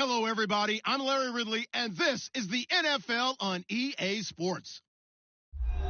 Hello, everybody. I'm Larry Ridley, and this is the NFL on EA Sports.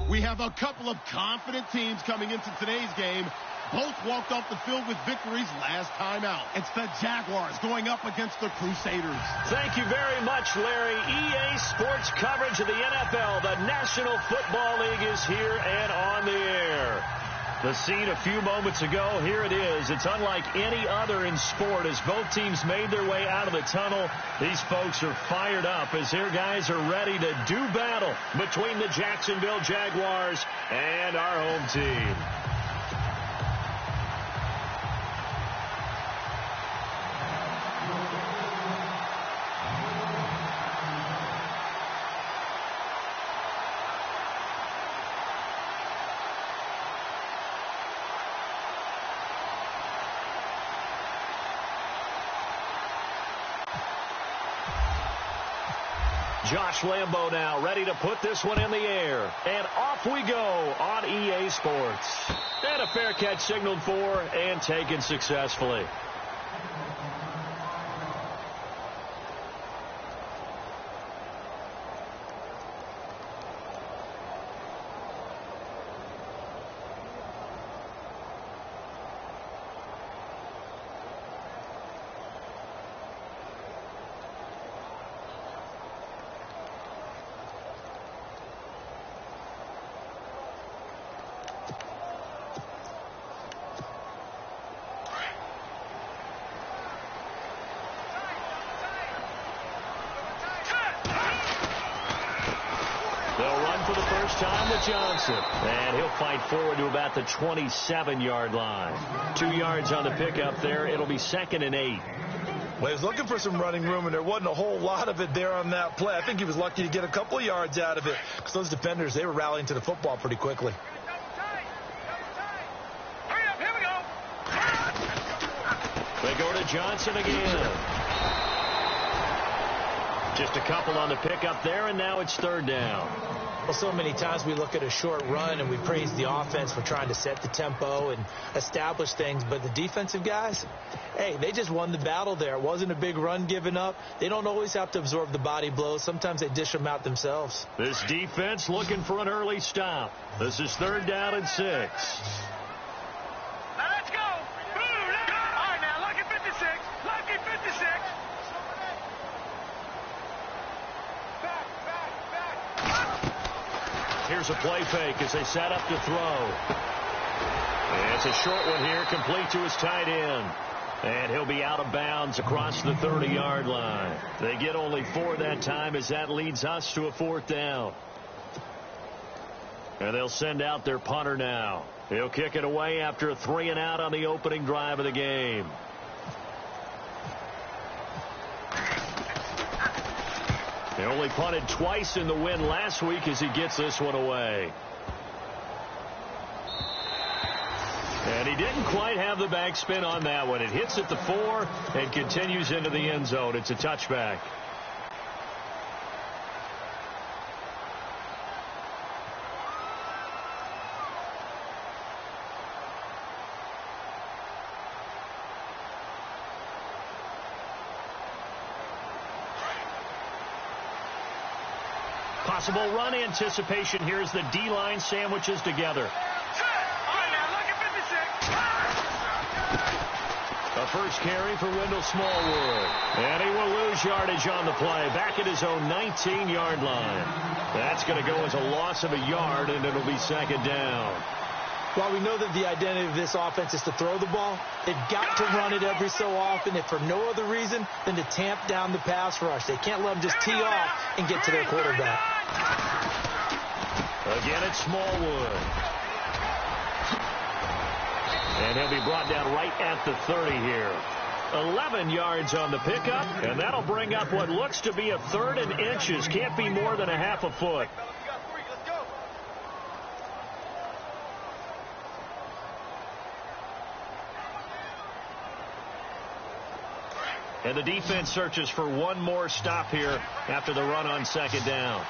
We have a couple of confident teams coming into today's game. Both walked off the field with victories last time out. It's the Jaguars going up against the Crusaders. Thank you very much, Larry. EA Sports coverage of the NFL. The National Football League is here and on the air. The scene a few moments ago, here it is. It's unlike any other in sport as both teams made their way out of the tunnel. These folks are fired up as their guys are ready to do battle between the Jacksonville Jaguars and our home team. Josh Lambo now ready to put this one in the air. And off we go on EA Sports. And a fair catch signaled for and taken successfully. for the first time with Johnson. And he'll fight forward to about the 27-yard line. 2 yards on the pickup there. It'll be 2nd and 8. Well, he was looking for some running room, and there wasn't a whole lot of it there on that play. I think he was lucky to get a couple of yards out of it because those defenders, they were rallying to the football pretty quickly. They go to Johnson again. Just a couple on the pickup there, and now it's 3rd down. Well, so many times we look at a short run and we praise the offense for trying to set the tempo and establish things, but the defensive guys, hey, they just won the battle there. It wasn't a big run given up. They don't always have to absorb the body blows. Sometimes they dish them out themselves. This defense looking for an early stop. This is 3rd down and 6. Here's a play fake as they set up to throw. And it's a short one here, complete to his tight end. And he'll be out of bounds across the 30-yard line. They get only 4 that time as that leads us to a 4th down. And they'll send out their punter now. He'll kick it away after a 3-and-out on the opening drive of the game. He only punted twice in the win last week as he gets this one away. And he didn't quite have the backspin on that one. It hits at the 4 and continues into the end zone. It's a touchback. Possible run anticipation here as the D-line sandwiches together. A first carry for Wendell Smallwood. And he will lose yardage on the play. Back at his own 19-yard line. That's going to go as a loss of a yard, and it'll be 2nd down. While we know that the identity of this offense is to throw the ball, they've got to run it every so often, if for no other reason than to tamp down the pass rush. They can't let them just tee off and get to their quarterback. Again, it's Smallwood. And he'll be brought down right at the 30 here. 11 yards on the pickup, and that'll bring up what looks to be a 3rd and inches. Can't be more than a half a foot. And the defense searches for one more stop here after the run on 2nd down.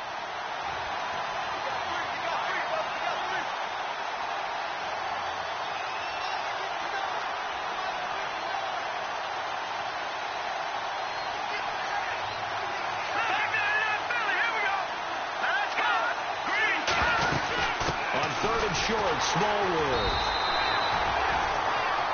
On 3rd and short, Smallwood.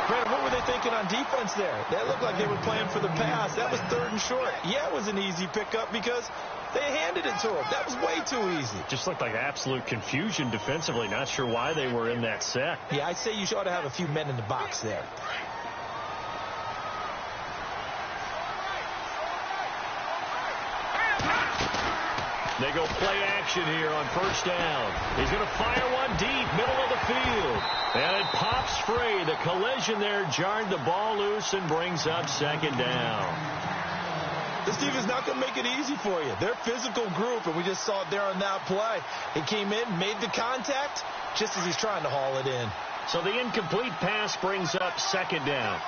Brandon, what were they thinking on defense there? That looked like they were playing for the pass. That was 3rd and short. Yeah, it was an easy pickup because they handed it to him. That was way too easy. Just looked like absolute confusion defensively. Not sure why they were in that set. Yeah, I'd say you ought to have a few men in the box there. They go play action here on 1st down. He's going to fire one deep, middle of the field. And it pops free. The collision there jarred the ball loose and brings up 2nd down. This team is not going to make it easy for you. They're a physical group, and we just saw it there on that play. He came in, made the contact, just as he's trying to haul it in. So the incomplete pass brings up 2nd down.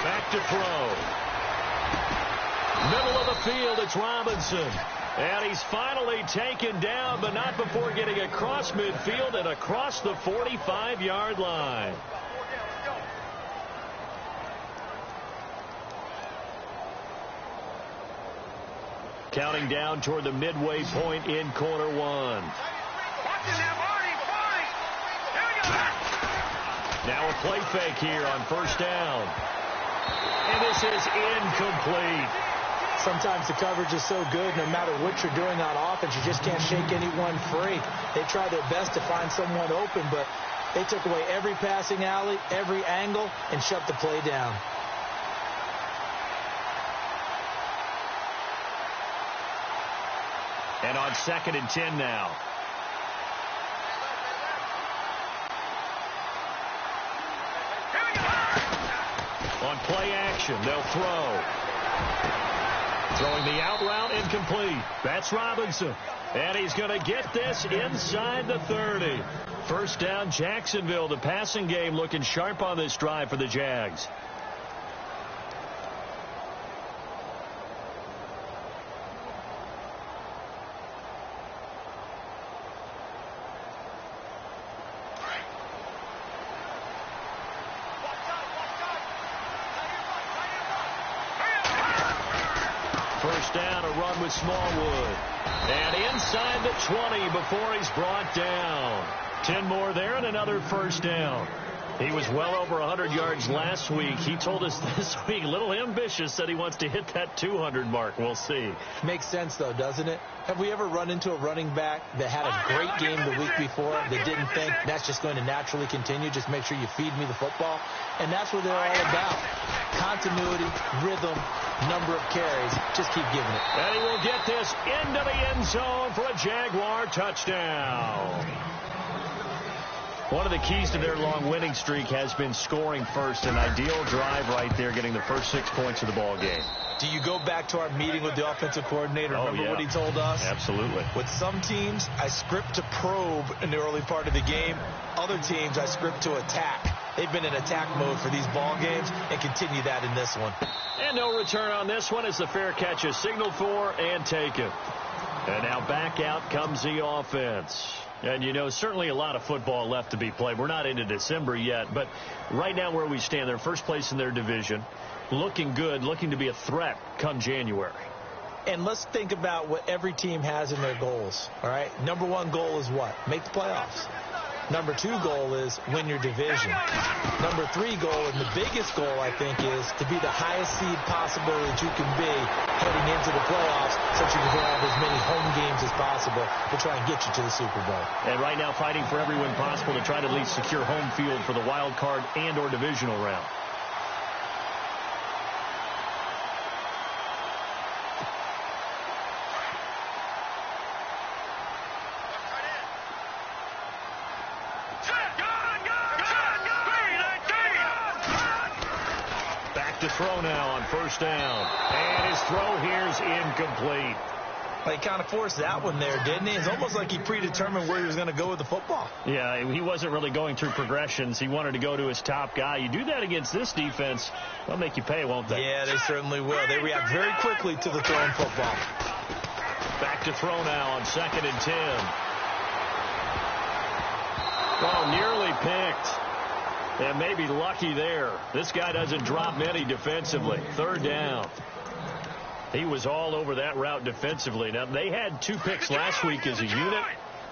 Back to throw. Middle of the field, it's Robinson. And he's finally taken down, but not before getting across midfield and across the 45-yard line. Counting down toward the midway point in corner 1. Now a play fake here on 1st down. And this is incomplete. Sometimes the coverage is so good, no matter what you're doing on offense, you just can't shake anyone free. They try their best to find someone open, but they took away every passing alley, every angle, and shut the play down. And on 2nd and 10 now. On play action, they'll throw. Throwing the out route incomplete. That's Robinson. And he's going to get this inside the 30. First down, Jacksonville. The passing game looking sharp on this drive for the Jags. First down, a run with Smallwood. And inside the 20 before he's brought down. 10 more there and another first down. He was well over 100 yards last week. He told us this week, a little ambitious, said he wants to hit that 200 mark. We'll see. Makes sense, though, doesn't it? Have we ever run into a running back that had a great game the week before that didn't think that's just going to naturally continue? Just make sure you feed me the football. And that's what they're all about. Continuity, rhythm, number of carries. Just keep giving it. And he will get this into the end zone for a Jaguar touchdown. One of the keys to their long winning streak has been scoring first. An ideal drive right there, getting the first 6 points of the ball game. Do you go back to our meeting with the offensive coordinator? Remember what he told us? Absolutely. With some teams, I script to probe in the early part of the game. Other teams, I script to attack. They've been in attack mode for these ball games and continue that in this one. And no return on this one as the fair catch is signaled for and taken. And now back out comes the offense. And, you know, certainly a lot of football left to be played. We're not into December yet, but right now where we stand, they're first place in their division, looking good, looking to be a threat come January. And let's think about what every team has in their goals, all right? Number one goal is what? Make the playoffs. Number two goal is win your division. Number three goal, and the biggest goal, I think, is to be the highest seed possible that you can be heading into the playoffs so that you can have as many home games as possible to try and get you to the Super Bowl. And right now fighting for every win possible to try to at least secure home field for the wild card and or divisional round. To throw now on first down. And his throw here's incomplete. He kind of forced that one there, didn't he? It's almost like he predetermined where he was going to go with the football. Yeah, he wasn't really going through progressions. He wanted to go to his top guy. You do that against this defense, they'll make you pay, won't they? Yeah, they certainly will. They react very quickly to the thrown football. Back to throw now on 2nd and 10. Oh, nearly picked. And maybe lucky there. This guy doesn't drop many defensively. Third down. He was all over that route defensively. Now, they had 2 picks last week as a unit.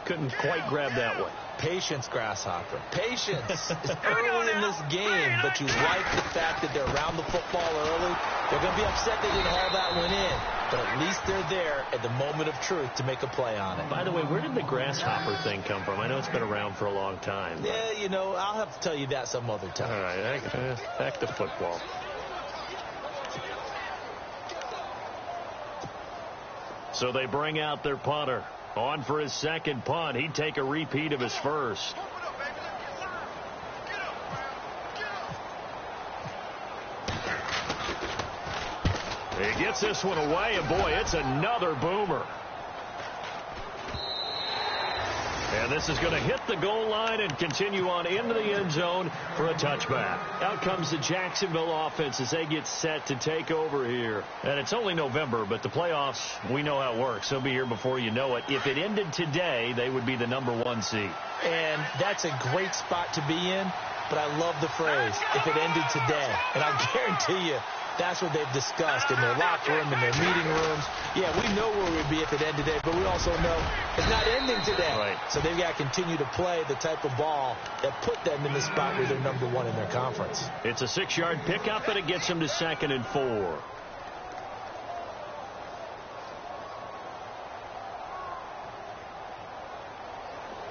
Couldn't quite grab that one. Patience, Grasshopper. Patience. It's early in this game, but you like the fact that they're around the football early. They're going to be upset they didn't haul that one in, but at least they're there at the moment of truth to make a play on it. By the way, where did the Grasshopper thing come from? I know it's been around for a long time. Yeah, you know, I'll have to tell you that some other time. All right, back to football. So they bring out their punter. On for his second punt. He'd take a repeat of his first. He gets this one away, and boy, it's another boomer. And this is going to hit the goal line and continue on into the end zone for a touchback. Out comes the Jacksonville offense as they get set to take over here. And it's only November, but the playoffs, we know how it works. They'll be here before you know it. If it ended today, they would be the #1 seed. And that's a great spot to be in, but I love the phrase, if it ended today. And I guarantee you, that's what they've discussed in their locker room, in their meeting rooms. Yeah, we know where we'd be if it ended today, but we also know it's not ending today. Right. So they've got to continue to play the type of ball that put them in the spot where they're #1 in their conference. It's a 6-yard pickup, and it gets them to 2nd and 4.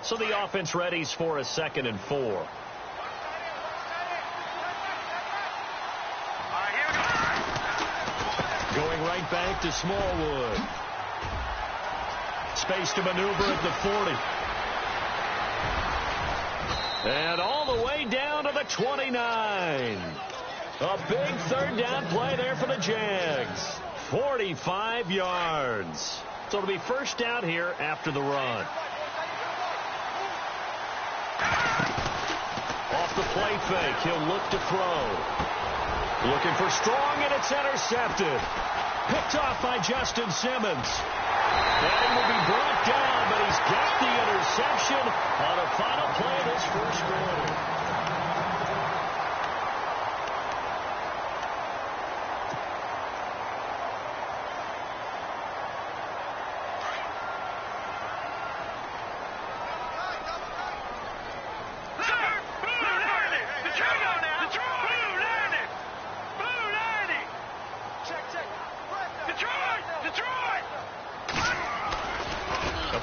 So the offense readies for a 2nd and 4. Going right back to Smallwood. space to maneuver at the 40. And all the way down to the 29. A big third down play there for the Jags. 45 yards. So it'll be first down here after the run. Off the play fake, he'll look to throw. Looking for Strong, and it's intercepted. Picked off by Justin Simmons. And he will be brought down, but he's got the interception on a final play of this first quarter.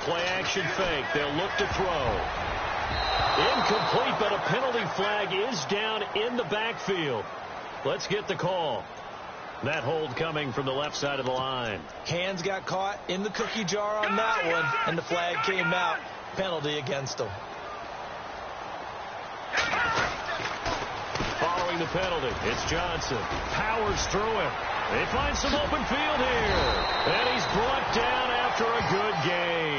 Play-action fake. They'll look to throw. Incomplete, but a penalty flag is down in the backfield. Let's get the call. That hold coming from the left side of the line. Hands got caught in the cookie jar on that one, and the flag came out. Penalty against him. Following the penalty, it's Johnson. Powers through it. They find some open field here. And he's brought down after a good gain.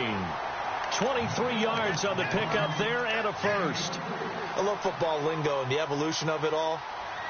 23 yards on the pickup there and a first. I love football lingo and the evolution of it all.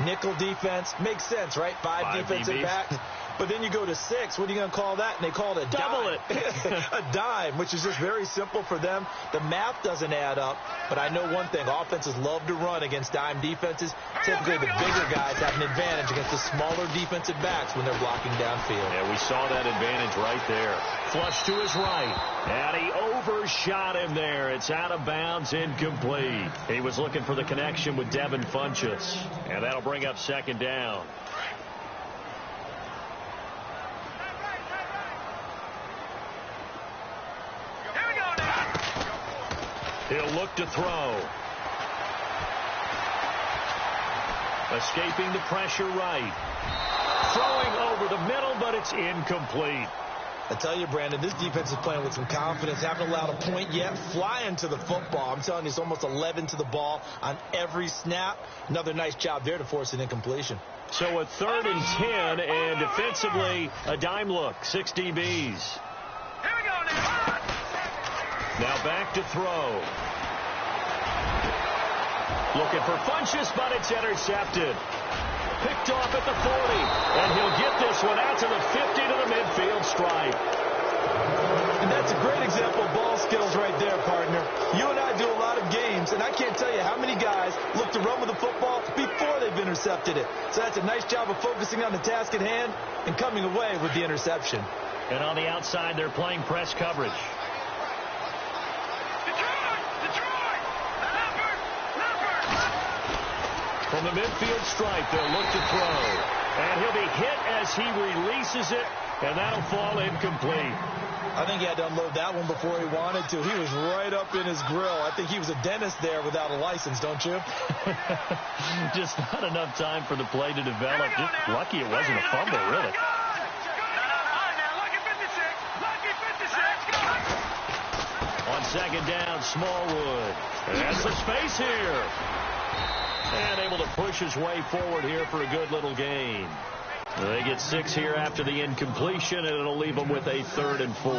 Nickel defense makes sense, right? Five defensive backs. But then you go to 6. What are you going to call that? And they call it a double dime. A dime, which is just very simple for them. The math doesn't add up. But I know one thing. Offenses love to run against dime defenses. Typically, the bigger guys have an advantage against the smaller defensive backs when they're blocking downfield. Yeah, we saw that advantage right there. Flush to his right. And he overshot him there. It's out of bounds, incomplete. He was looking for the connection with Devin Funchess. And that'll bring up second down. He'll look to throw. Escaping the pressure right. Throwing over the middle, but it's incomplete. I tell you, Brandon, this defense is playing with some confidence. Haven't allowed a point yet. Flying to the football. I'm telling you, it's almost 11 to the ball on every snap. Another nice job there to force an incompletion. So a 3rd and 10, and defensively, a dime look. 6 DBs. Here we go now. Now back to throw. Looking for Funchess, but it's intercepted. Picked off at the 40. And he'll get this one out to the 50 to the midfield stripe. And that's a great example of ball skills right there, partner. You and I do a lot of games, and I can't tell you how many guys look to run with the football before they've intercepted it. So that's a nice job of focusing on the task at hand and coming away with the interception. And on the outside, they're playing press coverage. From the midfield stripe, they'll look to throw. And he'll be hit as he releases it, and that'll fall incomplete. I think he had to unload that one before he wanted to. He was right up in his grill. I think he was a dentist there without a license, don't you? Just not enough time for the play to develop. Just lucky it wasn't a fumble, really. On second down, Smallwood. And that's the space here. And able to push his way forward here for a good little gain. They get 6 here after the incompletion, and it'll leave them with a 3rd and 4.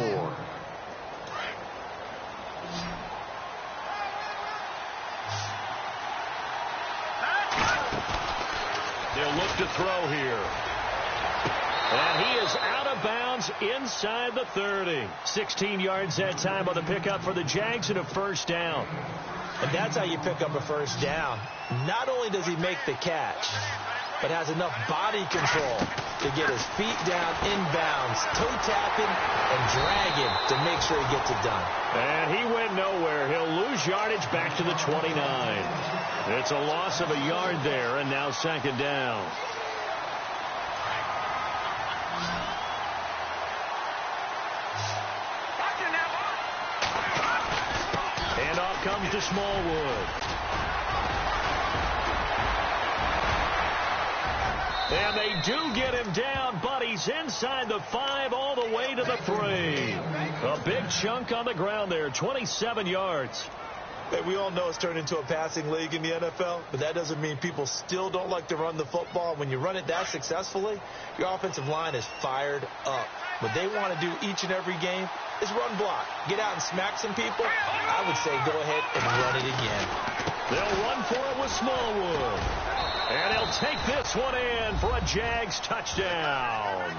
They'll look to throw here. And he is out of bounds inside the 30. 16 yards that time on the pickup for the Jags and a first down. And that's how you pick up a first down. Not only does he make the catch, but has enough body control to get his feet down inbounds, toe tapping and dragging to make sure he gets it done. And he went nowhere. He'll lose yardage back to the 29. It's a loss of a yard there, and now second down. And off comes to Smallwood. And they do get him down, but he's inside the 5 all the way to the 3. A big chunk on the ground there, 27 yards. Hey, we all know it's turned into a passing league in the NFL, but that doesn't mean people still don't like to run the football. When you run it that successfully, your offensive line is fired up. What they want to do each and every game is run block. Get out and smack some people. I would say go ahead and run it again. They'll run for it with Smallwood. And he'll take this one in for a Jags touchdown.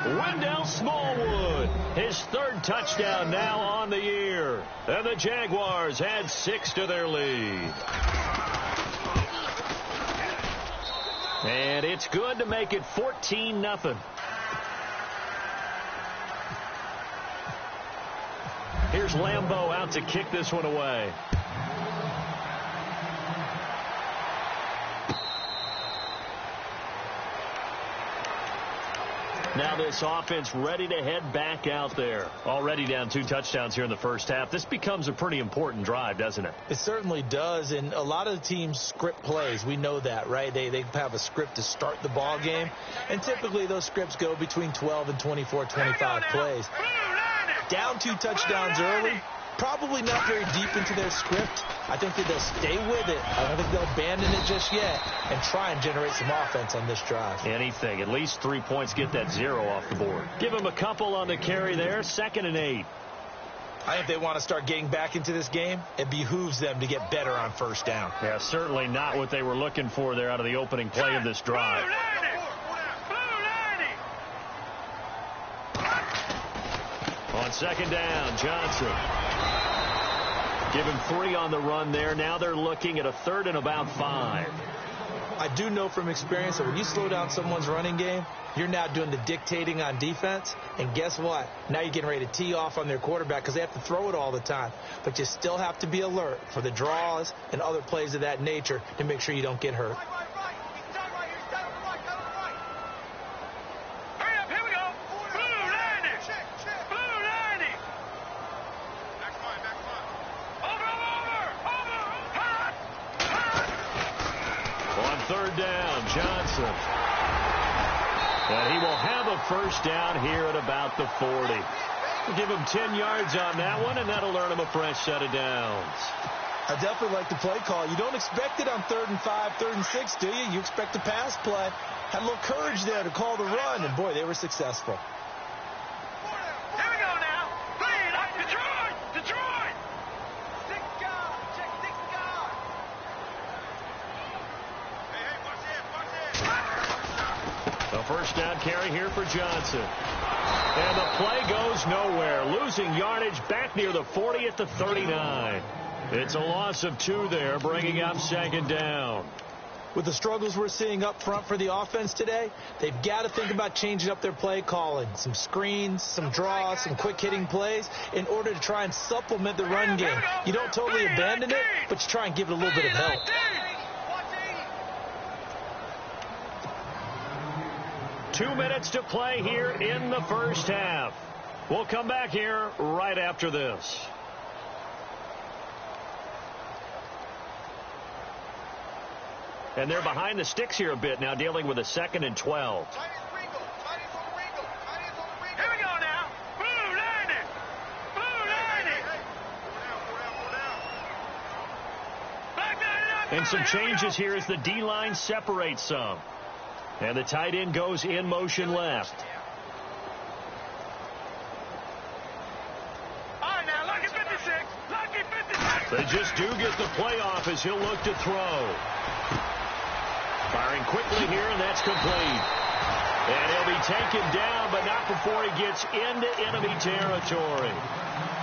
Wendell Smallwood, his 3rd touchdown now on the year. And the Jaguars add 6 to their lead. And it's good to make it 14-0. Here's Lambeau out to kick this one away. Now this offense ready to head back out there. Already down 2 touchdowns here in the first half. This becomes a pretty important drive, doesn't it? It certainly does, and a lot of the teams script plays. We know that, right? They have a script to start the ball game, and typically those scripts go between 12 and 24, 25 plays. Down 2 touchdowns early, probably not very deep into their script. I think that they'll stay with it. I don't think they'll abandon it just yet and try and generate some offense on this drive. Anything. At least 3 points, get that 0 off the board. Give them a couple on the carry there. 2nd and 8. I think they want to start getting back into this game. It behooves them to get better on 1st down. Yeah, certainly not what they were looking for there out of the opening play of this drive. On 2nd down, Johnson. Give him 3 on the run there. Now they're looking at a 3rd and about 5. I do know from experience that when you slow down someone's running game, you're now doing the dictating on defense. And guess what? Now you're getting ready to tee off on their quarterback because they have to throw it all the time. But you still have to be alert for the draws and other plays of that nature to make sure you don't get hurt. Johnson. And he will have a 1st down here at about the 40. We'll give him 10 yards on that one, and that'll earn him a fresh set of downs. I definitely like the play call. You don't expect it on 3rd and 5, 3rd and 6, do you? You expect a pass play. Had a little courage there to call the run, and boy, they were successful. Here we go now. Detroit! Detroit! 6 guard. Check 6 guard. A 1st down carry here for Johnson. And the play goes nowhere. Losing yardage back near the 40 at the 39. It's a loss of 2 there, bringing up 2nd down. With the struggles we're seeing up front for the offense today, they've got to think about changing up their play calling. Some screens, some draws, some quick-hitting plays in order to try and supplement the run game. You don't totally abandon it, but you try and give it a little bit of help. 2 minutes to play here in the first half. We'll come back here right after this. And they're behind the sticks here a bit now, dealing with a 2nd and 12. Here we go now. Blue Lightning. Blue Lightning. And some changes here as the D-line separates some. And the tight end goes in motion left. All right, now, Lucky 56. Lucky 56. They just do get the play off as he'll look to throw. Firing quickly here, and that's complete. And he'll be taken down, but not before he gets into enemy territory.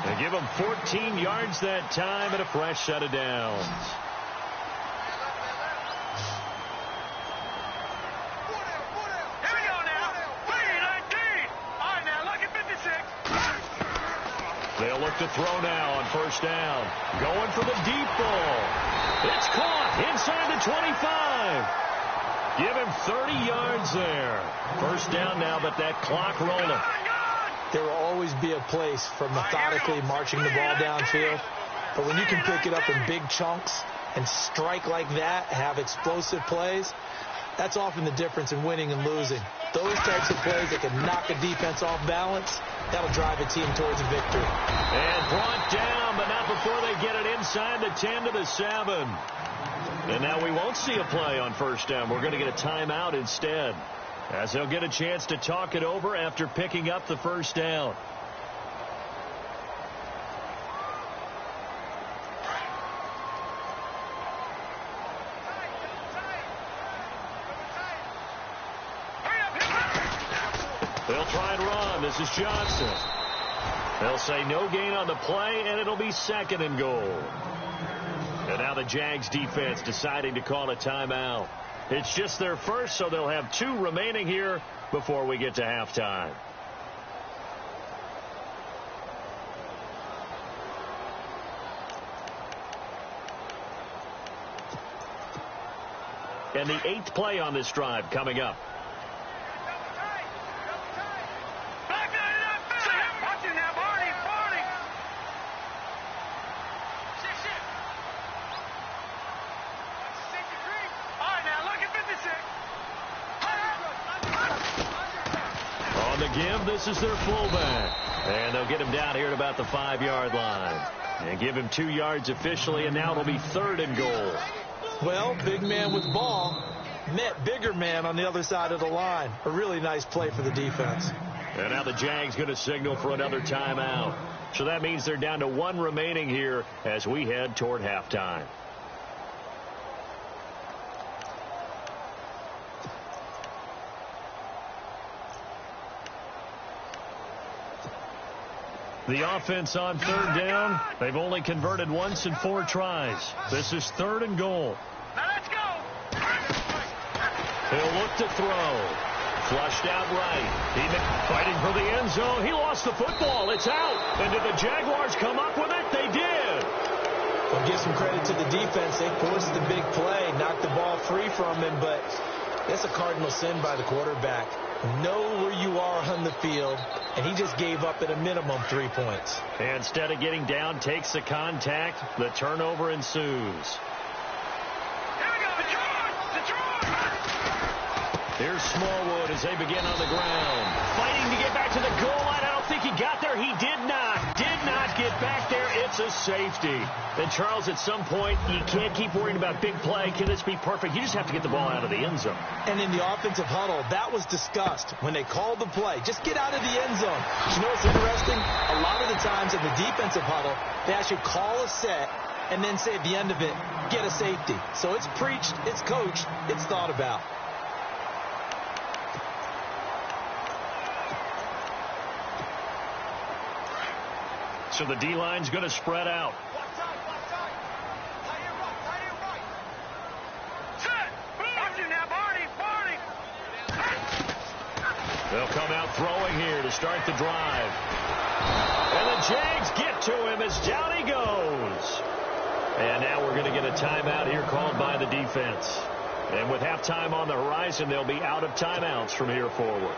They give him 14 yards that time and a fresh set of downs. They'll look to throw now on 1st down. Going for the deep ball. It's caught inside the 25. Give him 30 yards there. 1st down now, but that clock rolling. There will always be a place for methodically marching the ball downfield. But when you can pick it up in big chunks and strike like that, have explosive plays, That's often the difference in winning and losing. Those types of plays that can knock a defense off balance, that'll drive a team towards a victory. And brought down, but not before they get it inside the 10 to the 7. And now we won't see a play on first down. We're going to get a timeout instead, as they'll get a chance to talk it over after picking up the first down. They'll try and run. This is Johnson. They'll say no gain on the play, and it'll be 2nd and goal. And now the Jags defense deciding to call a timeout. It's just their first, so they'll have 2 remaining here before we get to halftime. And the 8th play on this drive coming up. On the give, this is their fullback. And they'll get him down here at about the 5-yard line. And give him 2 yards officially, and now it'll be 3rd and goal. Well, big man with ball met bigger man on the other side of the line. A really nice play for the defense. And now the Jags going to signal for another timeout. So that means they're down to 1 remaining here as we head toward halftime. The offense on 3rd down. They've only converted once in 4 tries. This is 3rd and goal. Now let's go. He'll look to throw. Flushed out right. He fighting for the end zone. He lost the football. It's out. And did the Jaguars come up with it? They did. Well, give some credit to the defense. They forced the big play, knocked the ball free from him, but that's a cardinal sin by the quarterback. Know where you are on the field, and he just gave up at a minimum 3 points. And instead of getting down, takes the contact. The turnover ensues. Here we go. Detroit. Here's Smallwood as they begin on the ground. Fighting to get back to the goal line. I don't think he got there. He did not. Did not get back there. It's a safety. And, Charles, at some point, you can't keep worrying about big play. Can this be perfect? You just have to get the ball out of the end zone. And in the offensive huddle, that was discussed when they called the play. Just get out of the end zone. You know what's interesting? A lot of the times in the defensive huddle, they actually call a set and then say at the end of it, get a safety. So it's preached, it's coached, it's thought about. So the D-line's going to spread out. They'll come out throwing here to start the drive. And the Jags get to him as down he goes. And now we're going to get a timeout here called by the defense. And with halftime on the horizon, they'll be out of timeouts from here forward.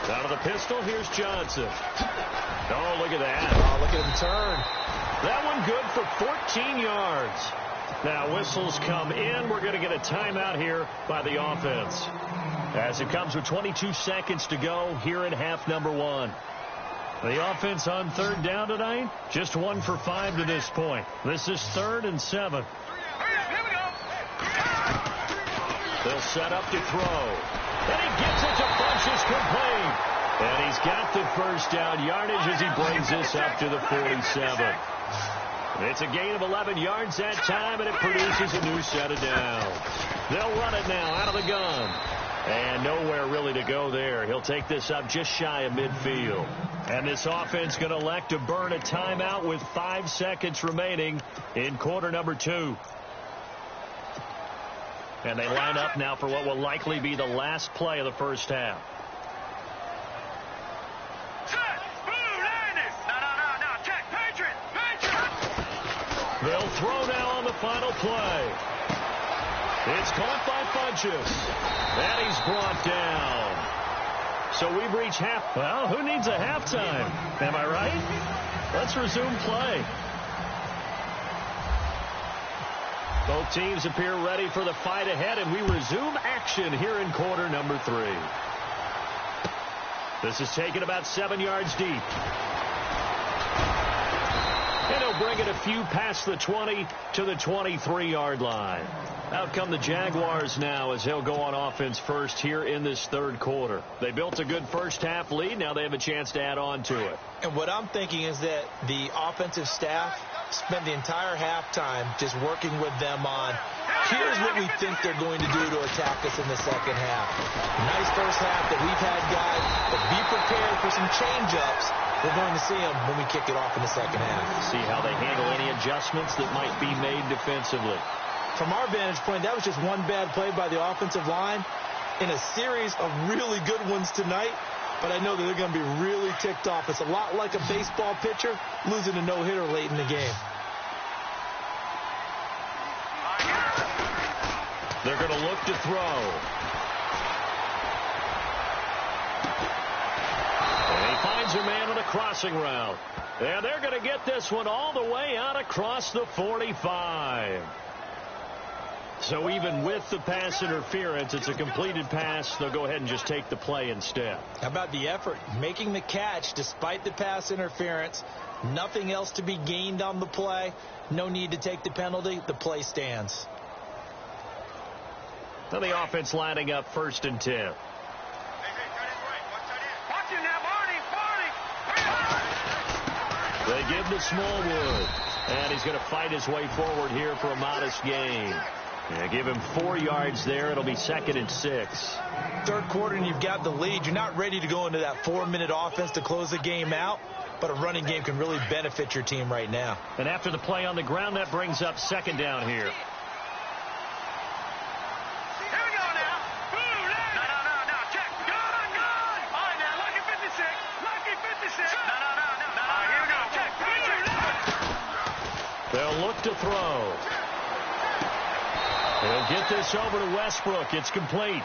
Out of the pistol, here's Johnson. Oh, look at that. Oh, look at him turn. That one good for 14 yards. Now whistles come in. We're going to get a timeout here by the offense, as it comes with 22 seconds to go here in half number 1. The offense on 3rd down tonight, just 1 for 5 to this point. This is 3rd and 7. They'll set up to throw. And he gets it to Funchess complete. And he's got the first down yardage as he brings this up to the 47. It's a gain of 11 yards that time, and it produces a new set of downs. They'll run it now out of the gun. And nowhere really to go there. He'll take this up just shy of midfield. And this offense going to elect to burn a timeout with 5 seconds remaining in quarter number 2. And they line up now for what will likely be the last play of the first half. They'll throw now on the final play. It's caught by Funchess. And he's brought down. So we've reached half. Well, who needs a halftime? Am I right? Let's resume play. Both teams appear ready for the fight ahead, and we resume action here in quarter number 3. This is taken about 7 yards deep. And he'll bring it a few past the 20 to the 23-yard line. Out come the Jaguars now as they'll go on offense first here in this third quarter. They built a good first-half lead. Now they have a chance to add on to it. And what I'm thinking is that the offensive staff spent the entire halftime just working with them on, here's what we think they're going to do to attack us in the second half. Nice first half that we've had, guys, but be prepared for some change-ups. We're going to see them when we kick it off in the second half. See how they handle any adjustments that might be made defensively. From our vantage point, that was just one bad play by the offensive line in a series of really good ones tonight. But I know that they're going to be really ticked off. It's a lot like a baseball pitcher losing a no-hitter late in the game. They're going to look to throw. And he finds a man on a crossing route. And they're going to get this one all the way out across the 45. So even with the pass interference, it's a completed pass. They'll go ahead and just take the play instead. How about the effort? Making the catch despite the pass interference. Nothing else to be gained on the play. No need to take the penalty. The play stands. So the offense lining up 1st and 10. They give to Smallwood. And he's going to fight his way forward here for a modest gain. Yeah, give him 4 yards there. It'll be 2nd and 6. Third quarter and you've got the lead. You're not ready to go into that 4-minute offense to close the game out, but a running game can really benefit your team right now. And after the play on the ground, that brings up 2nd down here. They'll look to throw. They'll get this over to Westbrook. It's complete.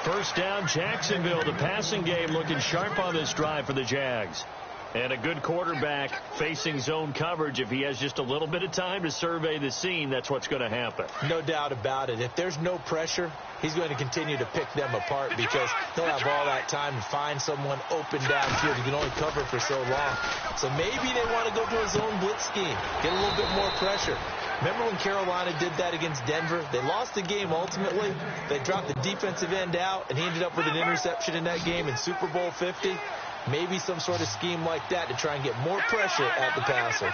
First down, Jacksonville. The passing game looking sharp on this drive for the Jags. And a good quarterback facing zone coverage. If he has just a little bit of time to survey the scene, that's what's going to happen. No doubt about it. If there's no pressure, he's going to continue to pick them apart because he'll have all that time to find someone open downfield. He can only cover for so long. So maybe they want to go to a zone blitz scheme, get a little bit more pressure. Remember when Carolina did that against Denver? They lost the game ultimately. They dropped the defensive end out, and he ended up with an interception in that game in Super Bowl 50. Maybe some sort of scheme like that to try and get more pressure at the passer.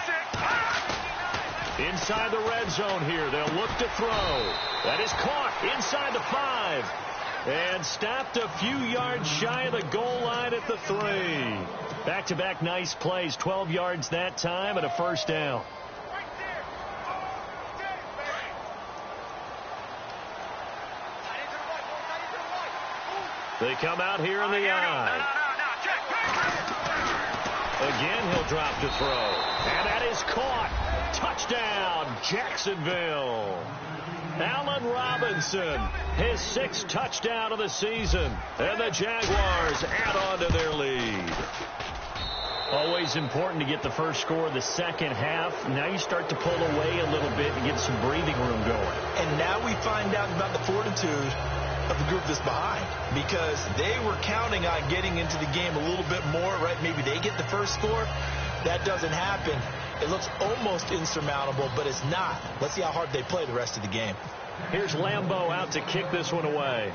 Inside the red zone here. They'll look to throw. That is caught inside the 5. And stopped a few yards shy of the goal line at the 3. Back-to-back nice plays. 12 yards that time and a first down. They come out here in the eye. Again, he'll drop to throw. And that is caught. Touchdown, Jacksonville. Allen Robinson, his 6th touchdown of the season. And the Jaguars add on to their lead. Always important to get the first score of the second half. Now you start to pull away a little bit and get some breathing room going. And now we find out about the fortitude of the group that's behind, because they were counting on getting into the game a little bit more, right? Maybe they get the first score. That doesn't happen. It looks almost insurmountable, but it's not. Let's see how hard they play the rest of the game. Here's Lambeau out to kick this one away.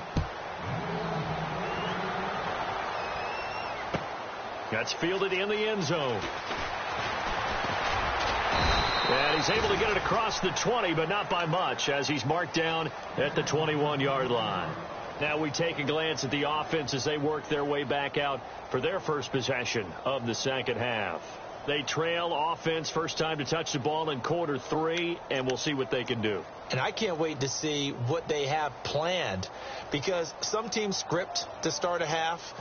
That's fielded in the end zone. And he's able to get it across the 20, but not by much, as he's marked down at the 21-yard line. Now we take a glance at the offense as they work their way back out for their first possession of the second half. They trail offense, first time to touch the ball in quarter 3, and we'll see what they can do. And I can't wait to see what they have planned, because some teams script to start a half.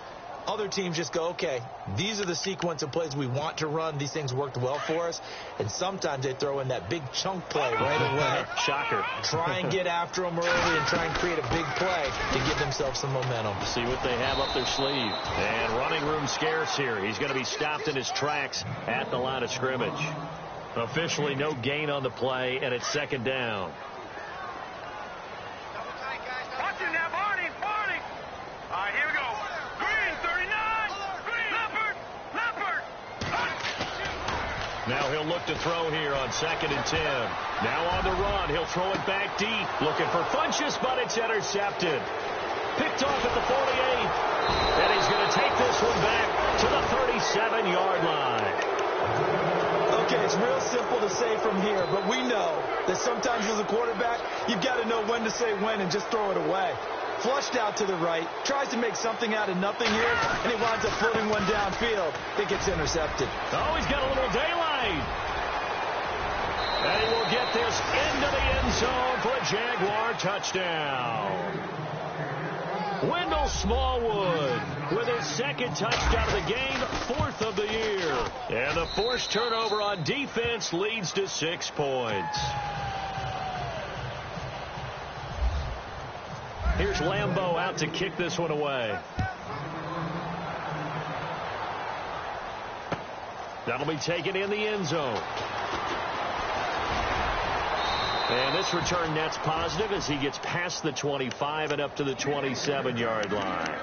Other teams just go, okay, these are the sequence of plays we want to run. These things worked well for us. And sometimes they throw in that big chunk play right away. Shocker. Try and get after them early and try and create a big play to give themselves some momentum. See what they have up their sleeve. And running room scarce here. He's going to be stopped in his tracks at the line of scrimmage. Officially no gain on the play, and it's second down. Watch it now, Barney. All right, here we go. Green, 39. Green. Leopard. Now he'll look to throw here on 2nd and 10. Now on the run. He'll throw it back deep. Looking for Funchess, but it's intercepted. Picked off at the 48. And he's going to take this one back to the 37-yard line. Okay, it's real simple to say from here, but we know that sometimes as a quarterback, you've got to know when to say when and just throw it away. Flushed out to the right, tries to make something out of nothing here, and he winds up floating one downfield. It gets intercepted. Oh, he's got a little daylight. And he will get this into the end zone for a Jaguar touchdown. Wendell Smallwood with his second touchdown of the game, 4th of the year. And the forced turnover on defense leads to 6 points. Here's Lambeau out to kick this one away. That'll be taken in the end zone. And this return net's positive as he gets past the 25 and up to the 27-yard line.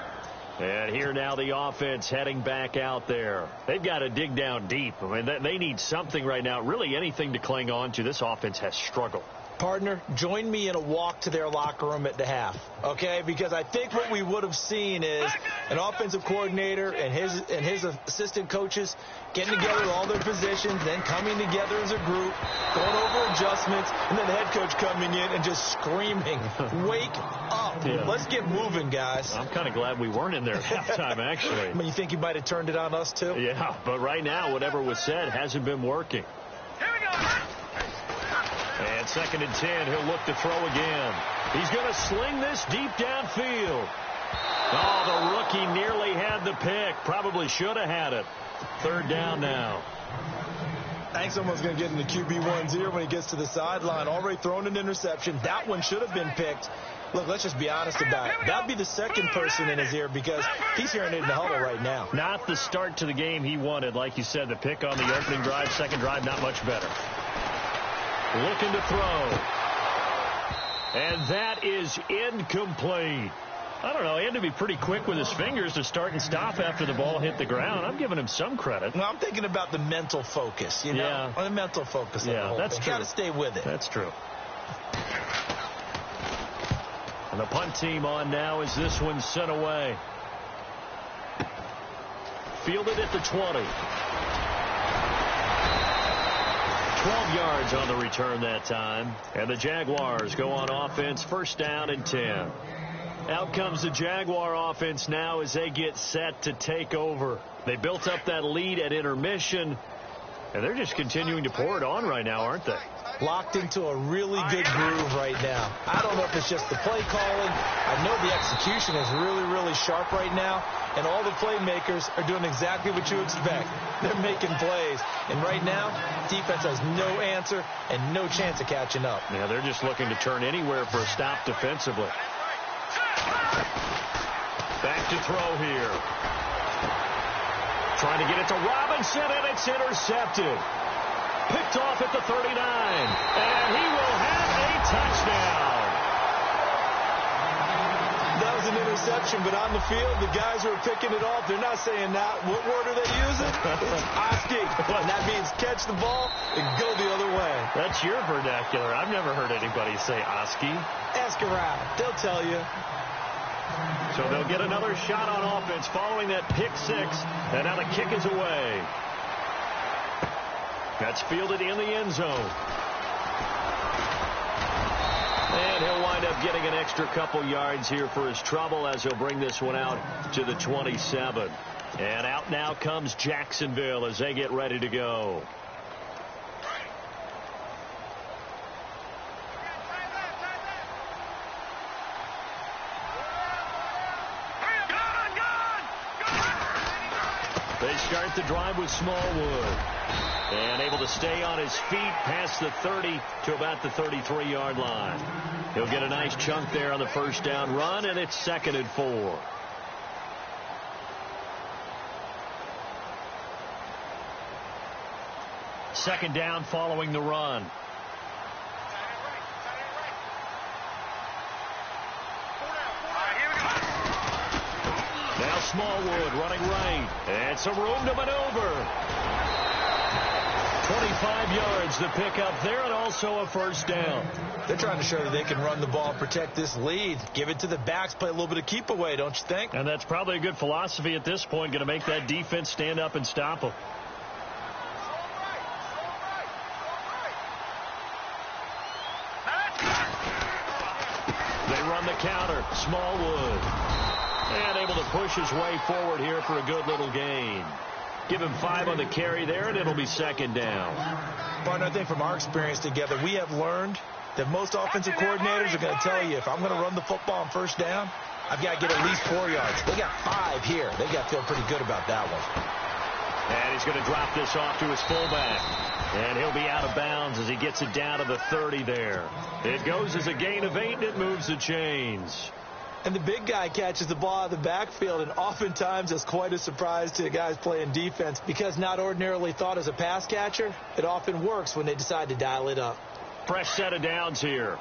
And here now the offense heading back out there. They've got to dig down deep. I mean, they need something right now, really anything to cling on to. This offense has struggled. Partner, join me in a walk to their locker room at the half, okay? Because I think what we would have seen is an offensive coordinator and his assistant coaches getting together all their positions, then coming together as a group, going over adjustments, and then the head coach coming in and just screaming, "Wake up. Yeah. Let's get moving, guys." I'm kind of glad we weren't in there at halftime, actually. I mean, you think he might have turned it on us, too? Yeah, but right now, whatever was said hasn't been working. Here we go. And 2nd and 10, he'll look to throw again. He's going to sling this deep downfield. Oh, the rookie nearly had the pick. Probably should have had it. 3rd down now. I think someone's going to get in the QB1's ear when he gets to the sideline. Already thrown an interception. That one should have been picked. Look, let's just be honest about it. That'd be the second person in his ear because he's hearing it in the huddle right now. Not the start to the game he wanted. Like you said, the pick on the opening drive, second drive, not much better. Looking to throw. And that is incomplete. I don't know. He had to be pretty quick with his fingers to start and stop after the ball hit the ground. I'm giving him some credit. Well, I'm thinking about the mental focus, you know? Yeah. The mental focus of the whole that's thing. true. Got to stay with it. That's true. And the punt team on now as this one's sent away. Fielded at the 20. 12 yards on the return that time. And the Jaguars go on offense, 1st down and 10. Out comes the Jaguar offense now as they get set to take over. They built up that lead at intermission, and they're just continuing to pour it on right now, aren't they? Locked into a really good groove right now. I don't know if it's just the play calling. I know the execution is really, really sharp right now, and all the playmakers are doing exactly what you expect. They're making plays, and right now, defense has no answer and no chance of catching up. Yeah, they're just looking to turn anywhere for a stop defensively. Back to throw here. Trying to get it to Robinson, and it's intercepted. Picked off at the 39, and he will have a touchdown. That was an interception, but on the field, the guys who are picking it off, they're not saying that. What word are they using? It's Oski, and that means catch the ball and go the other way. That's your vernacular. I've never heard anybody say Oski. Ask around. They'll tell you. So they'll get another shot on offense following that pick 6, and now the kick is away. That's fielded in the end zone. And he'll wind up getting an extra couple yards here for his trouble as he'll bring this one out to the 27. And out now comes Jacksonville as they get ready to go. start the drive with Smallwood. And able to stay on his feet past the 30 to about the 33-yard line. He'll get a nice chunk there on the first down run, and it's 2nd and 4. Second down following the run. Now Smallwood running right. And some room to maneuver. 25 yards to pick up there, and also a first down. They're trying to show that they can run the ball and protect this lead. Give it to the backs, play a little bit of keep away, don't you think? And that's probably a good philosophy at this point, going to make that defense stand up and stop them. They run the counter. Smallwood. And able to push his way forward here for a good little gain. Give him 5 on the carry there, and it'll be 2nd down. Partner, I think from our experience together, we have learned that most offensive coordinators are going to tell you, if I'm going to run the football on first down, I've got to get at least 4 yards. They got 5 here. They got to feel pretty good about that one. And he's going to drop this off to his fullback. And he'll be out of bounds as he gets it down to the 30 there. It goes as a gain of 8, and it moves the chains. And the big guy catches the ball out of the backfield, and oftentimes it's quite a surprise to the guys playing defense because not ordinarily thought as a pass catcher, it often works when they decide to dial it up. Fresh set of downs here.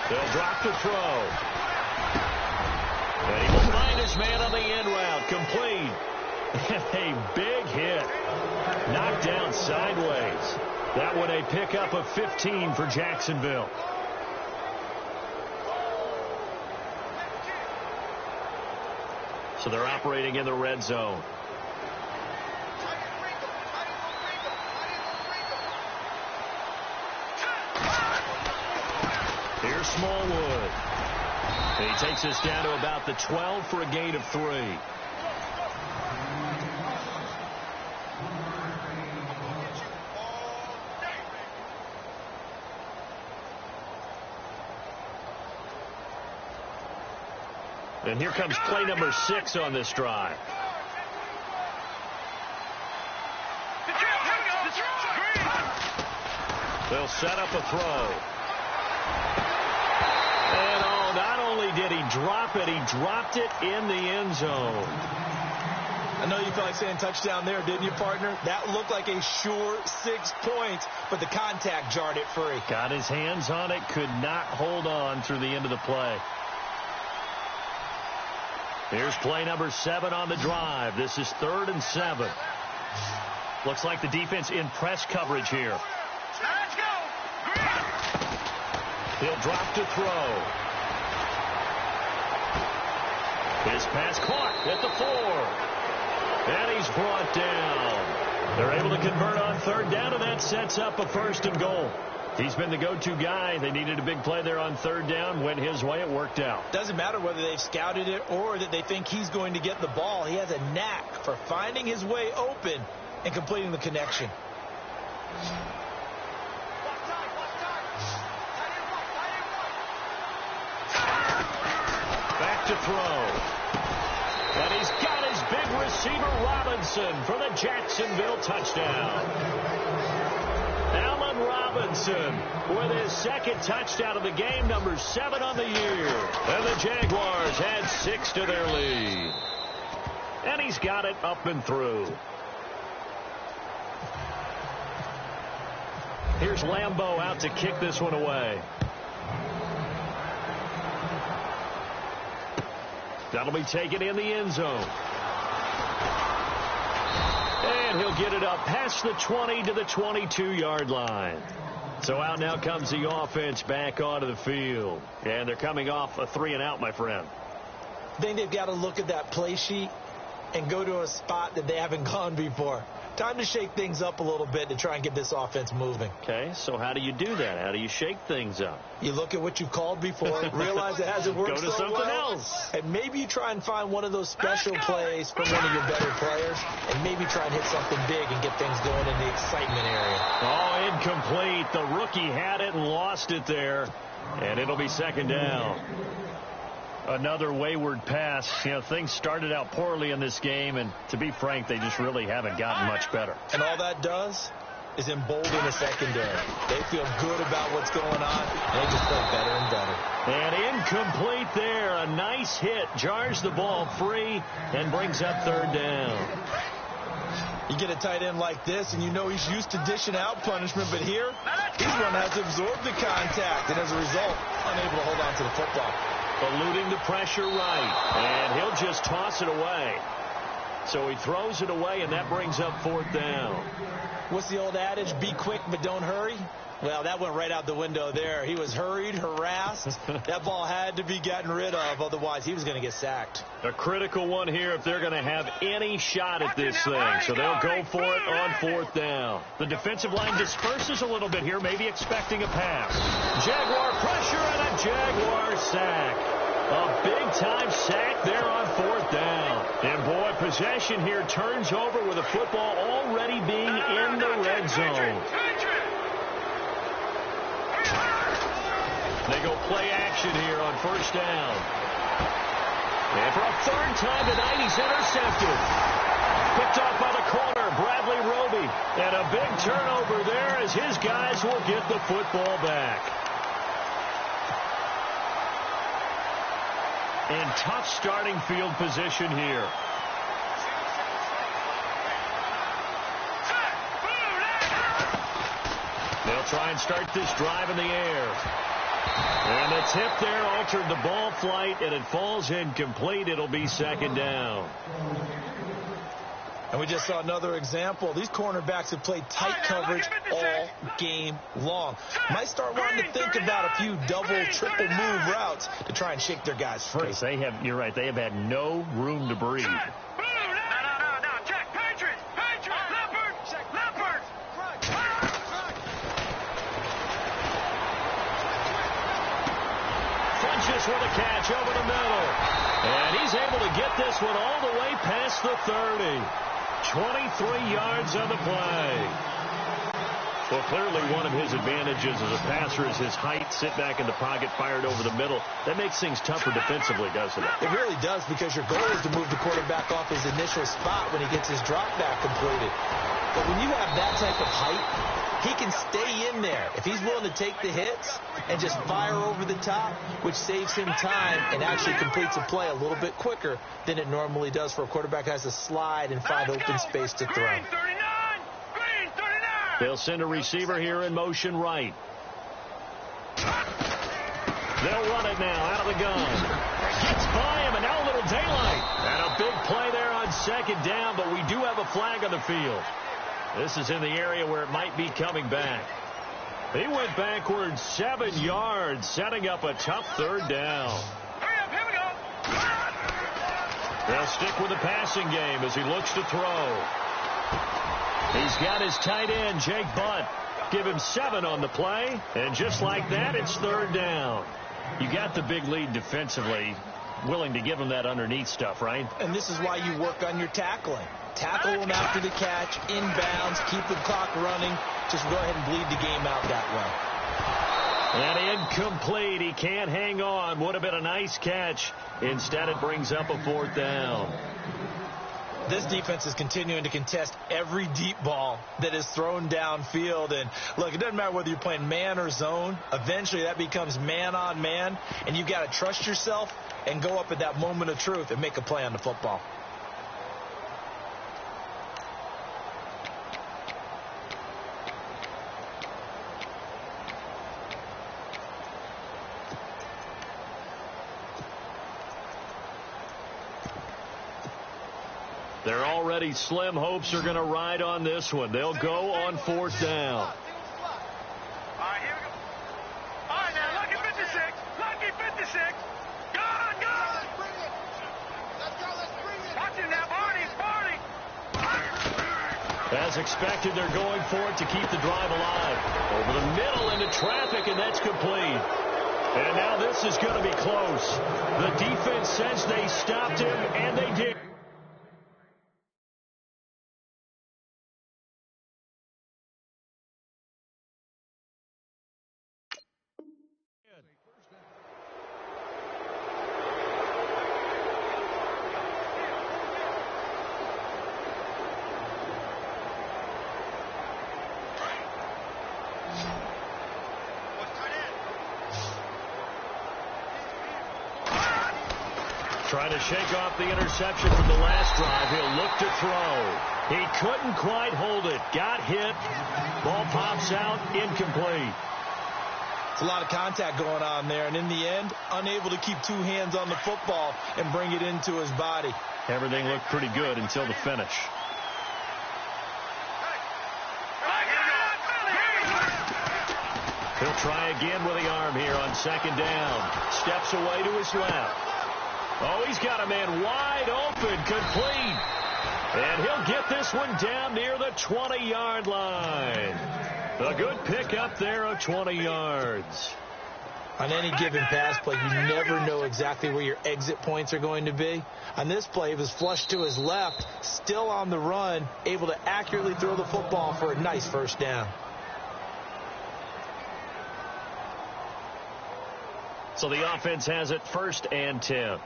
They'll drop the throw. And he will find his man on the end route. Complete. And a big hit. Knocked down sideways. That one a pickup of 15 for Jacksonville. So they're operating in the red zone. Here's Smallwood. And he takes us down to about the 12 for a gain of 3. And here comes play number 6 on this drive. They'll set up a throw. And not only did he drop it, he dropped it in the end zone. I know you felt like saying touchdown there, didn't you, partner? That looked like a sure 6 points, but the contact jarred it free. Got his hands on it, could not hold on through the end of the play. Here's play number 7 on the drive. This is 3rd and 7. Looks like the defense in press coverage here. Let's go. He'll drop to throw. His pass caught at the 4. And he's brought down. They're able to convert on 3rd down, and that sets up a 1st and goal. He's been the go-to guy. They needed a big play there on 3rd down. Went his way. It worked out. Doesn't matter whether they've scouted it or that they think he's going to get the ball. He has a knack for finding his way open and completing the connection. Back to throw. And he's got his big receiver, Robinson, for the Jacksonville touchdown. Allen Robinson with his 2nd touchdown of the game, number 7 on the year. And the Jaguars add 6 to their lead. And he's got it up and through. Here's Lambeau out to kick this one away. That'll be taken in the end zone. And he'll get it up past the 20 to the 22-yard line. So out now comes the offense back onto the field. And they're coming off a 3-and-out, my friend. I think they've got to look at that play sheet and go to a spot that they haven't gone before. Time to shake things up a little bit to try and get this offense moving. Okay, so how do you do that? How do you shake things up? You look at what you called before, realize it hasn't worked Go to so something well, else. and maybe you try and find one of those special plays from one of your better players, and maybe try and hit something big and get things going in the excitement area. Oh, incomplete. The rookie had it and lost it there. And it'll be second down. Another wayward pass. You know, things started out poorly in this game, and to be frank, they just really haven't gotten much better. And all that does is embolden the secondary. They feel good about what's going on, and they just play better and better. And incomplete there. A nice hit. Jars the ball free and brings up third down. You get a tight end like this, and you know he's used to dishing out punishment, but here, he's one that has to absorb the contact, and as a result, unable to hold on to the football. Eluding the pressure right, and he'll just toss it away. So he throws it away, and that brings up fourth down. What's the old adage? Be quick, but don't hurry. Well, that went right out the window there. He was hurried, harassed. That ball had to be gotten rid of, otherwise he was going to get sacked. A critical one here if they're going to have any shot at this thing. So they'll go for it on fourth down. The defensive line disperses a little bit here, maybe expecting a pass. Jaguar pressure and a Jaguar sack. A big-time sack there on fourth down. And, boy, possession here turns over with the football already being in the red zone. They go play action here on first down. And for a third time tonight, he's intercepted. Picked off by the corner, Bradley Roby. And a big turnover there as his guys will get the football back. In tough starting field position here. They'll try and start this drive in the air. And the tip there altered the ball flight, and it falls incomplete. It'll be second down. And we just saw another example. These cornerbacks have played tight coverage all game long. Might start wanting to think about a few double, triple move routes to try and shake their guys free. They have, you're right, they have had no room to breathe. Funches with a catch over the middle. And he's able to get this one all the way past the 30. 23 yards on the play. Well, clearly one of his advantages as a passer is his height. Sit back in the pocket, fired over the middle. That makes things tougher defensively, doesn't it? It really does, because your goal is to move the quarterback off his initial spot when he gets his drop back completed. But when you have that type of height, he can stay in there if he's willing to take the hits and just fire over the top, which saves him time and actually completes a play a little bit quicker than it normally does for a quarterback who has to slide and find open space to throw. They'll send a receiver here in motion right. They'll run it now out of the gun. Gets by him, and now a little daylight. And a big play there on second down, but we do have a flag on the field. This is in the area where it might be coming back. He went backwards 7 yards, setting up a tough third down. They'll stick with the passing game as he looks to throw. He's got his tight end, Jake Butt. Give him 7 on the play, and just like that, it's third down. You got the big lead defensively, willing to give him that underneath stuff, right? And this is why you work on your tackling. Tackle him after the catch, inbounds, keep the clock running. Just go ahead and bleed the game out that way. And incomplete. He can't hang on. Would have been a nice catch. Instead, it brings up a fourth down. This defense is continuing to contest every deep ball that is thrown downfield. And, look, it doesn't matter whether you're playing man or zone. Eventually, that becomes man-on-man, and you've got to trust yourself and go up at that moment of truth and make a play on the football. They're already slim hopes are going to ride on this one. They'll go on fourth down. All right, here we go. All right, now, lucky 56. Lucky 56. Go! Bring it. Let's go, let's bring it. Watch it now, Barney. As expected, they're going for it to keep the drive alive. Over the middle into traffic, and that's complete. And now this is going to be close. The defense says they stopped him, and they did. Trying to shake off the interception from the last drive. He'll look to throw. He couldn't quite hold it. Got hit. Ball pops out. Incomplete. It's a lot of contact going on there, and in the end, unable to keep two hands on the football and bring it into his body. Everything looked pretty good until the finish. He'll try again with the arm here on second down. Steps away to his left. Oh, he's got a man wide open, complete. And he'll get this one down near the 20-yard line. A good pick up there of 20 yards. On any given pass play, you never know exactly where your exit points are going to be. On this play, it was flushed to his left, still on the run, able to accurately throw the football for a nice first down. So the offense has it 1st and 10.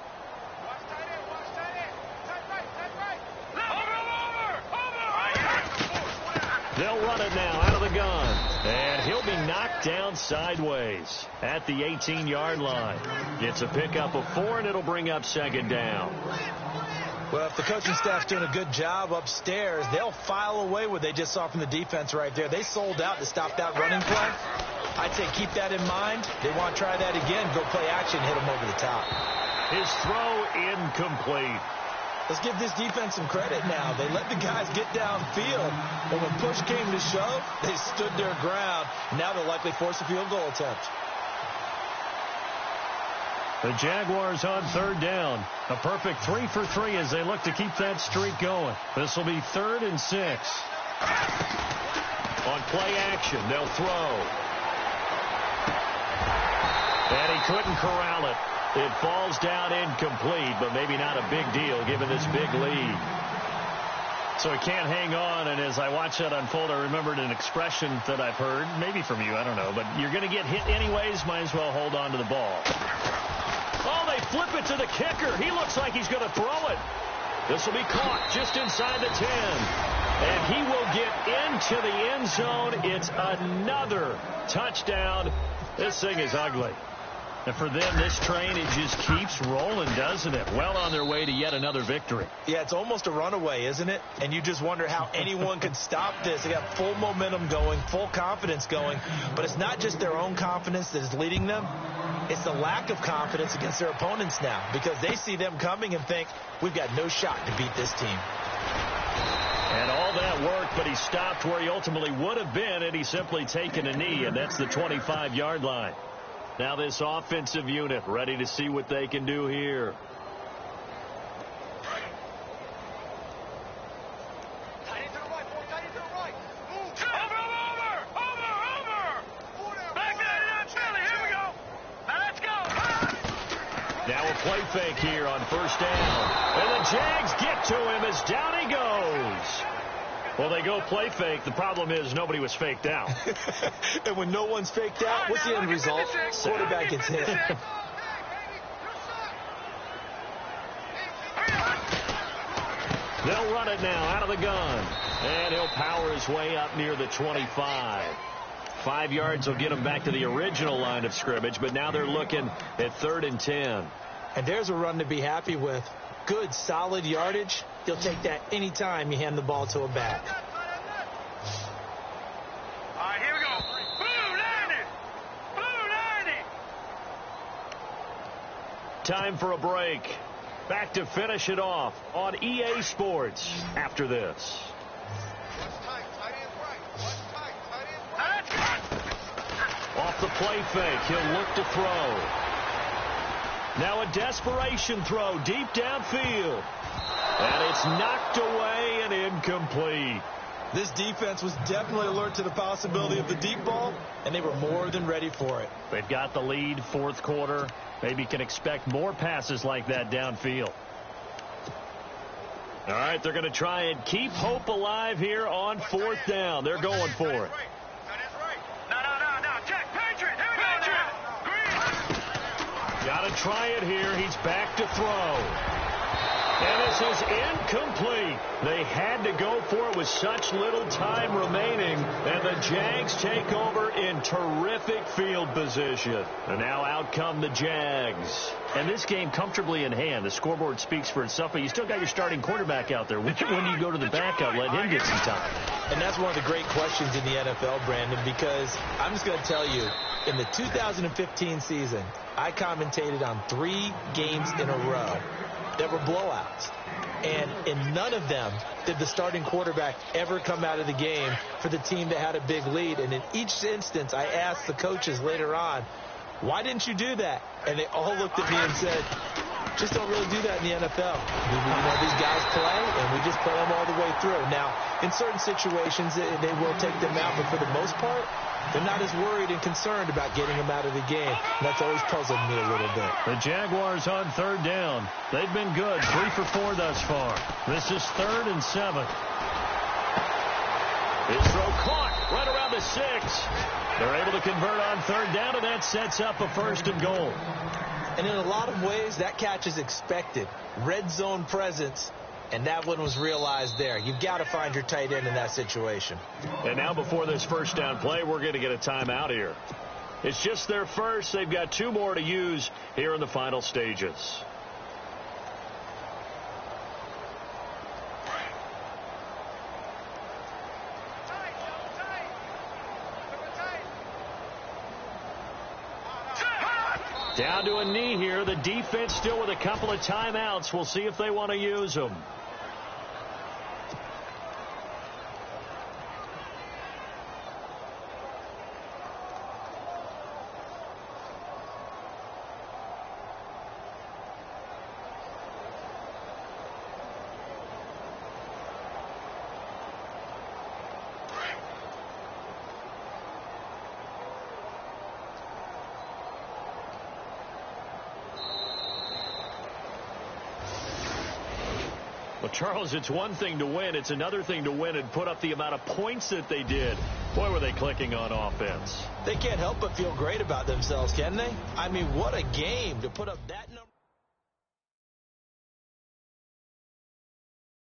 They'll run it now out of the gun. And he'll be knocked down sideways at the 18-yard line. It's a pickup of 4, and it'll bring up 2nd down. Well, if the coaching staff's doing a good job upstairs, they'll file away what they just saw from the defense right there. They sold out to stop that running play. I'd say keep that in mind. They want to try that again, go play action, hit them over the top. His throw incomplete. Let's give this defense some credit now. They let the guys get downfield, but when push came to shove, they stood their ground. Now they'll likely force a field goal attempt. The Jaguars on 3rd down. A perfect 3 for 3 as they look to keep that streak going. This will be 3rd and 6. On play action, they'll throw. And he couldn't corral it. It falls down incomplete, but maybe not a big deal given this big lead. So he can't hang on, and as I watch that unfold, I remembered an expression that I've heard, maybe from you, I don't know, but you're going to get hit anyways, might as well hold on to the ball. Oh, they flip it to the kicker. He looks like he's going to throw it. This will be caught just inside the 10. And he will get into the end zone. It's another touchdown. This thing is ugly. And for them, this train, it just keeps rolling, doesn't it? Well on their way to yet another victory. Yeah, it's almost a runaway, isn't it? And you just wonder how anyone could stop this. They got full momentum going, full confidence going. But it's not just their own confidence that is leading them. It's the lack of confidence against their opponents now, because they see them coming and think, we've got no shot to beat this team. And all that work, but he stopped where he ultimately would have been had he simply taken a knee, and that's the 25-yard line. Now this offensive unit ready to see what they can do here. Tight end to the right, boy. Tight end to the right. Move. Over. Back that in, Philly. Here we go. Now let's go. Now a play fake here on 1st down. And the Jags get to him as down he goes. Well, they go play fake. The problem is nobody was faked out. And when no one's faked out, what's the end result? Quarterback gets hit. They'll run it now out of the gun. And he'll power his way up near the 25. 5 yards will get him back to the original line of scrimmage, but now they're looking at 3rd and 10. And there's a run to be happy with. Good, solid yardage. You'll take that any time you hand the ball to a back. All right, here we go. Blue 90. Time for a break. Back to finish it off on EA Sports after this. Off the play fake, he'll look to throw. Now a desperation throw deep downfield. And it's knocked away and incomplete. This defense was definitely alert to the possibility of the deep ball, and they were more than ready for it. They've got the lead, 4th quarter. Maybe can expect more passes like that downfield. All right, they're going to try and keep hope alive here on 4th down. They're going for it. No. Check. Patriot. Here we go. Got to try it here. He's back to throw. And this is incomplete. They had to go for it with such little time remaining. And the Jags take over in terrific field position. And now out come the Jags. And this game comfortably in hand. The scoreboard speaks for itself, but you still got your starting quarterback out there. When do you go to the backup, let him get some time? And that's one of the great questions in the NFL, Brandon, because I'm just going to tell you, in the 2015 season, I commentated on 3 games in a row that were blowouts. And in none of them did the starting quarterback ever come out of the game for the team that had a big lead. And in each instance, I asked the coaches later on, why didn't you do that? And they all looked at me and said, just don't really do that in the NFL. These guys play, and we just play them all the way through. Now, in certain situations, they will take them out, but for the most part, they're not as worried and concerned about getting them out of the game. And that's always puzzled me a little bit. The Jaguars on third down. They've been good, 3 for 4 thus far. This is 3rd and 7. His throw caught right around the 6. They're able to convert on third down, and that sets up a 1st and goal. And in a lot of ways, that catch is expected. Red zone presence, and that one was realized there. You've got to find your tight end in that situation. And now before this first down play, we're going to get a timeout here. It's just their first. They've got 2 more to use here in the final stages. Down to a knee here. The defense still with a couple of timeouts. We'll see if they want to use them. Well, Charles, it's one thing to win. It's another thing to win and put up the amount of points that they did. Boy, were they clicking on offense. They can't help but feel great about themselves, can they? I mean, what a game to put up that number.